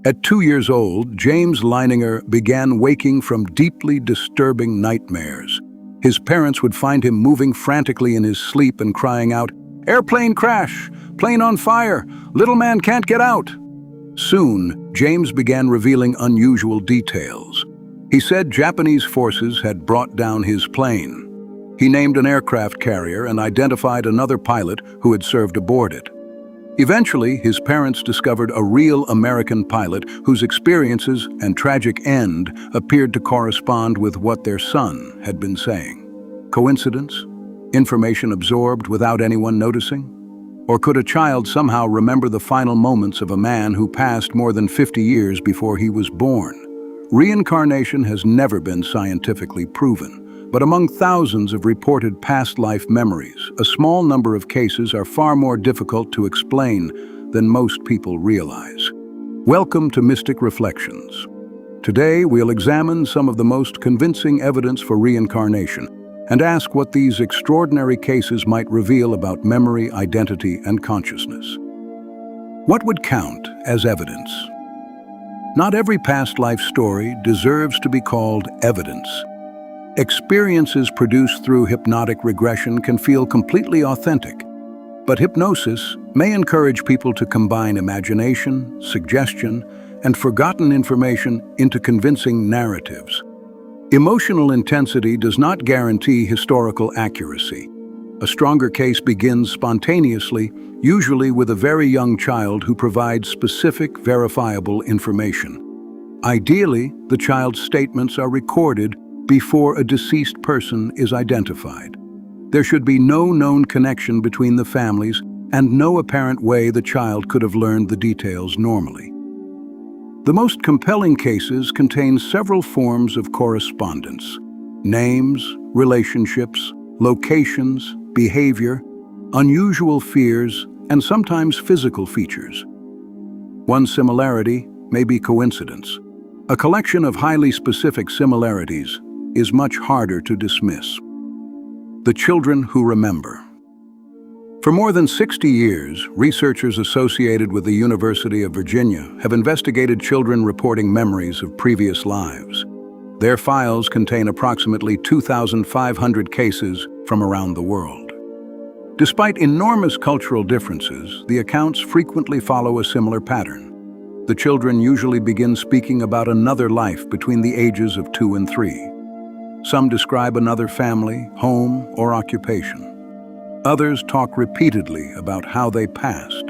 At 2 years old, James Leininger began waking from deeply disturbing nightmares. His parents would find him moving frantically in his sleep and crying out, "Airplane crash! Plane on fire! Little man can't get out!" Soon, James began revealing unusual details. He said Japanese forces had brought down his plane. He named an aircraft carrier and identified another pilot who had served aboard it. Eventually, his parents discovered a real American pilot whose experiences and tragic end appeared to correspond with what their son had been saying. Coincidence? Information absorbed without anyone noticing? Or could a child somehow remember the final moments of a man who passed more than 50 years before he was born? Reincarnation has never been scientifically proven. But among thousands of reported past life memories, a small number of cases are far more difficult to explain than most people realize. Welcome to Mystic Reflections. Today, we'll examine some of the most convincing evidence for reincarnation and ask what these extraordinary cases might reveal about memory, identity, and consciousness. What would count as evidence? Not every past life story deserves to be called evidence. Experiences produced through hypnotic regression can feel completely authentic, but hypnosis may encourage people to combine imagination, suggestion, and forgotten information into convincing narratives. Emotional intensity does not guarantee historical accuracy. A stronger case begins spontaneously, usually with a very young child who provides specific, verifiable information. Ideally, the child's statements are recorded before a deceased person is identified. There should be no known connection between the families and no apparent way the child could have learned the details normally. The most compelling cases contain several forms of correspondence: names, relationships, locations, behavior, unusual fears, and sometimes physical features. One similarity may be coincidence. A collection of highly specific similarities is much harder to dismiss. The children who remember. For more than 60 years, researchers associated with the University of Virginia have investigated children reporting memories of previous lives. Their files contain approximately 2,500 cases from around the world. Despite enormous cultural differences, the accounts frequently follow a similar pattern. The children usually begin speaking about another life between the ages of 2 and 3. Some describe another family, home, or occupation. Others talk repeatedly about how they passed.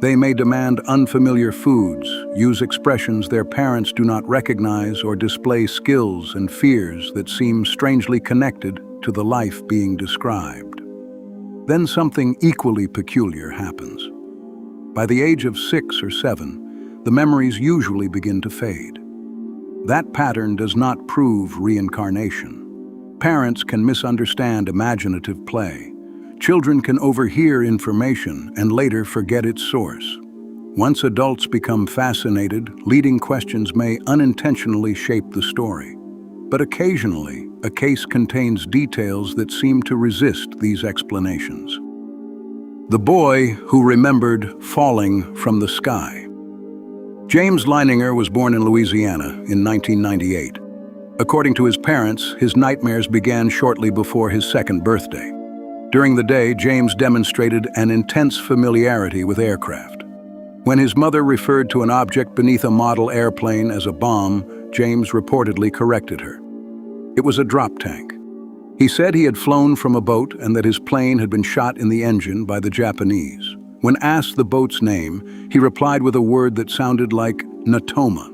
They may demand unfamiliar foods, use expressions their parents do not recognize, or display skills and fears that seem strangely connected to the life being described. Then something equally peculiar happens. By the age of 6 or 7, the memories usually begin to fade. That pattern does not prove reincarnation. Parents can misunderstand imaginative play. Children can overhear information and later forget its source. Once adults become fascinated, leading questions may unintentionally shape the story. But occasionally, a case contains details that seem to resist these explanations. The boy who remembered falling from the sky. James Leininger was born in Louisiana in 1998. According to his parents, his nightmares began shortly before his second birthday. During the day, James demonstrated an intense familiarity with aircraft. When his mother referred to an object beneath a model airplane as a bomb, James reportedly corrected her. It was a drop tank. He said he had flown from a boat and that his plane had been shot in the engine by the Japanese. When asked the boat's name, he replied with a word that sounded like Natoma.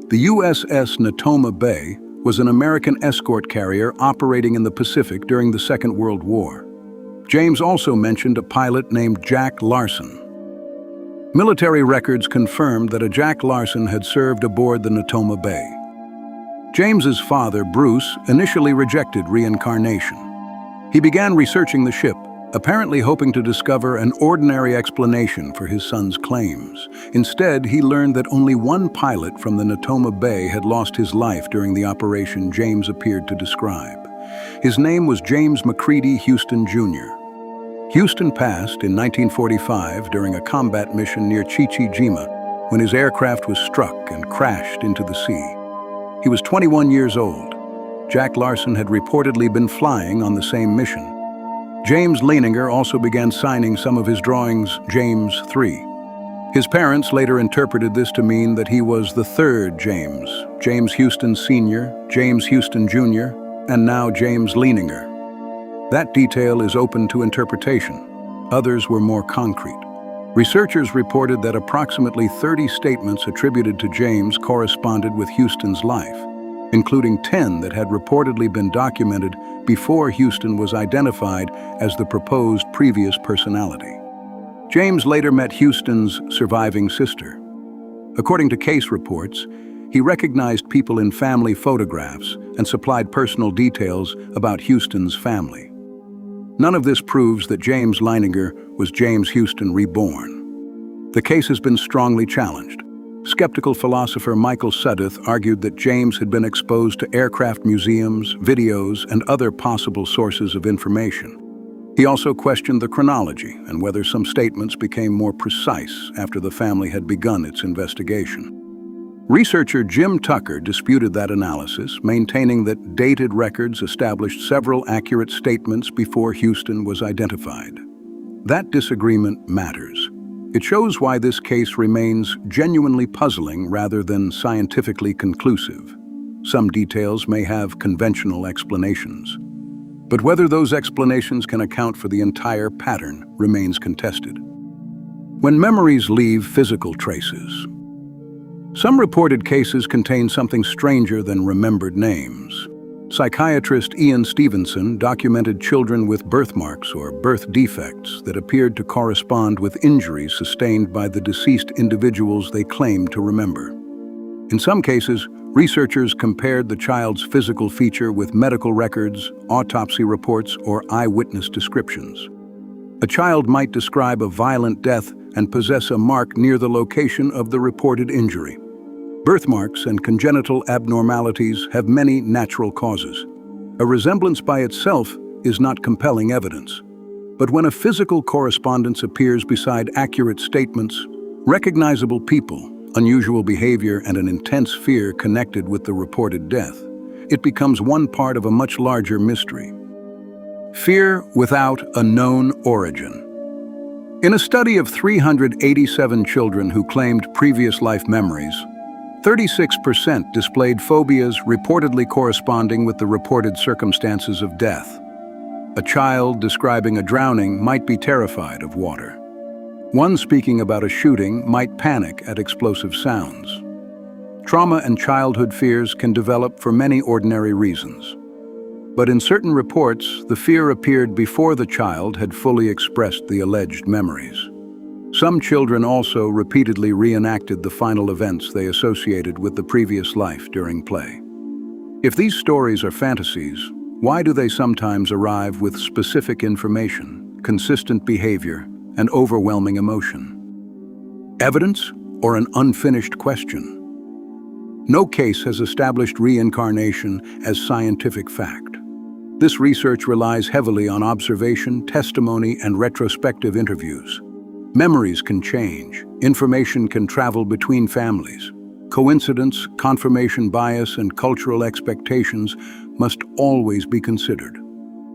The USS Natoma Bay was an American escort carrier operating in the Pacific during the Second World War. James also mentioned a pilot named Jack Larson. Military records confirmed that a Jack Larson had served aboard the Natoma Bay. James's father, Bruce, initially rejected reincarnation. He began researching the ship, apparently hoping to discover an ordinary explanation for his son's claims. Instead, he learned that only one pilot from the Natoma Bay had lost his life during the operation James appeared to describe. His name was James McCready Houston, Jr. Houston passed in 1945 during a combat mission near Chichijima, when his aircraft was struck and crashed into the sea. He was 21 years old. Jack Larson had reportedly been flying on the same mission. James Leininger also began signing some of his drawings James 3. His parents later interpreted this to mean that he was the third James, James Houston Sr., James Houston Jr., and now James Leininger. That detail is open to interpretation. Others were more concrete. Researchers reported that approximately 30 statements attributed to James corresponded with Houston's life, including 10 that had reportedly been documented before Houston was identified as the proposed previous personality. James later met Houston's surviving sister. According to case reports, he recognized people in family photographs and supplied personal details about Houston's family. None of this proves that James Leininger was James Houston reborn. The case has been strongly challenged. Skeptical philosopher Michael Sudduth argued that James had been exposed to aircraft museums, videos, and other possible sources of information. He also questioned the chronology and whether some statements became more precise after the family had begun its investigation. Researcher Jim Tucker disputed that analysis, maintaining that dated records established several accurate statements before Houston was identified. That disagreement matters. It shows why this case remains genuinely puzzling rather than scientifically conclusive. Some details may have conventional explanations, but whether those explanations can account for the entire pattern remains contested. When memories leave physical traces, some reported cases contain something stranger than remembered names. Psychiatrist Ian Stevenson documented children with birthmarks or birth defects that appeared to correspond with injuries sustained by the deceased individuals they claimed to remember. In some cases, researchers compared the child's physical feature with medical records, autopsy reports, or eyewitness descriptions. A child might describe a violent death and possess a mark near the location of the reported injury. Birthmarks and congenital abnormalities have many natural causes. A resemblance by itself is not compelling evidence. But when a physical correspondence appears beside accurate statements, recognizable people, unusual behavior, and an intense fear connected with the reported death, it becomes one part of a much larger mystery. Fear without a known origin. In a study of 387 children who claimed previous life memories, 36% displayed phobias reportedly corresponding with the reported circumstances of death. A child describing a drowning might be terrified of water. One speaking about a shooting might panic at explosive sounds. Trauma and childhood fears can develop for many ordinary reasons. But in certain reports, the fear appeared before the child had fully expressed the alleged memories. Some children also repeatedly reenacted the final events they associated with the previous life during play. If these stories are fantasies, why do they sometimes arrive with specific information, consistent behavior, and overwhelming emotion? Evidence or an unfinished question? No case has established reincarnation as scientific fact. This research relies heavily on observation, testimony, and retrospective interviews. Memories can change. Information can travel between families. Coincidence, confirmation bias, and cultural expectations must always be considered.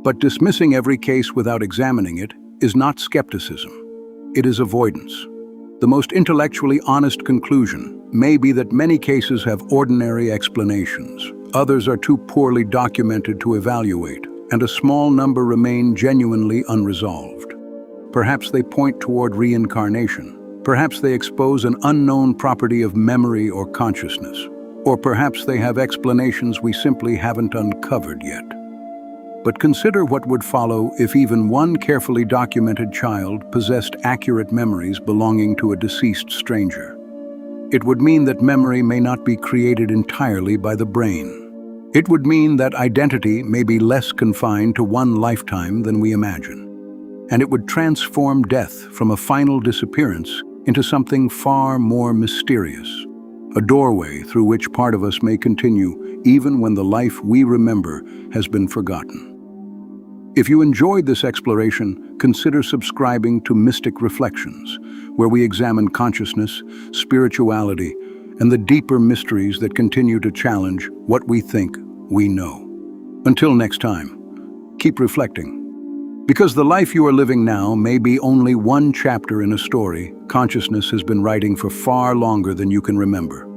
But dismissing every case without examining it is not skepticism. It is avoidance. The most intellectually honest conclusion may be that many cases have ordinary explanations. Others are too poorly documented to evaluate, and a small number remain genuinely unresolved. Perhaps they point toward reincarnation. Perhaps they expose an unknown property of memory or consciousness. Or perhaps they have explanations we simply haven't uncovered yet. But consider what would follow if even one carefully documented child possessed accurate memories belonging to a deceased stranger. It would mean that memory may not be created entirely by the brain. It would mean that identity may be less confined to one lifetime than we imagine. And it would transform death from a final disappearance into something far more mysterious, a doorway through which part of us may continue even when the life we remember has been forgotten. If you enjoyed this exploration, consider subscribing to Mystic Reflections, where we examine consciousness, spirituality, and the deeper mysteries that continue to challenge what we think we know. Until next time, keep reflecting. Because the life you are living now may be only one chapter in a story consciousness has been writing for far longer than you can remember.